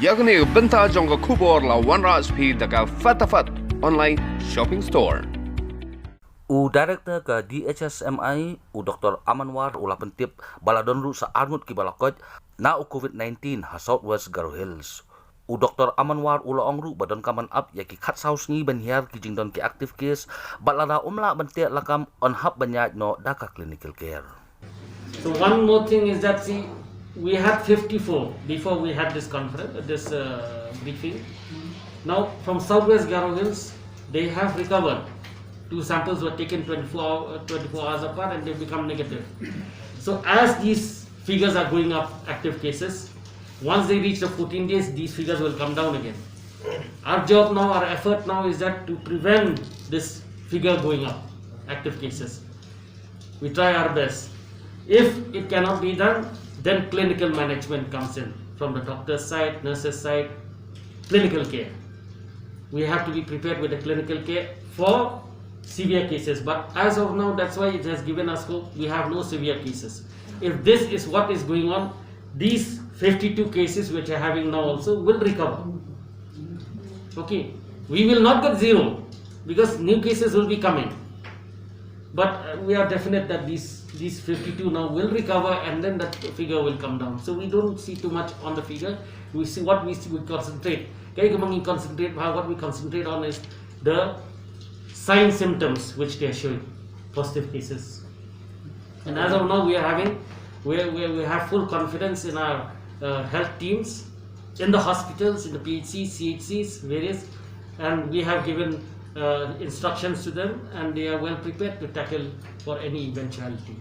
Iakhun benta jongga khubor la wanras phi daga fatafat online shopping store. U director ke DHSMI u Dr. Amanwar ulah pentip baladonru sa arngut ki balakot na u COVID-19 ha Southwest Garo Hills. U Dr. Amanwar ulah ongru badon kaman up ya ki khat saus ni banhiar ki jingdon ki active case balada umla bente lakam on hab banyaj no daka clinical care. So one more thing is that we had 54 before we had this conference, briefing. Now from Southwest Garo Hills, they have recovered. 2 samples were taken 24 hours apart and they become negative. So as these figures are going up, active cases, once they reach the 14 days, these figures will come down again. Our job now, our effort now is that to prevent this figure going up, active cases. We try our best. If it cannot be done, then clinical management comes in from the doctor's side, nurse's side, clinical care. We have to be prepared with the clinical care for severe cases, but as of now, that's why it has given us hope. We have no severe cases. If this is what is going on, these 52 cases which are having now also will recover. Okay, we will not get zero because new cases will be coming, but we are definite that these 52 now will recover and then that figure will come down. So we don't see too much on the figure. We see what we concentrate. What we concentrate on is the sign symptoms which they are showing, positive cases. And as of now, we have full confidence in our health teams, in the hospitals, in the PHCs, CHCs, various, and we have given instructions to them, and they are well prepared to tackle for any eventuality.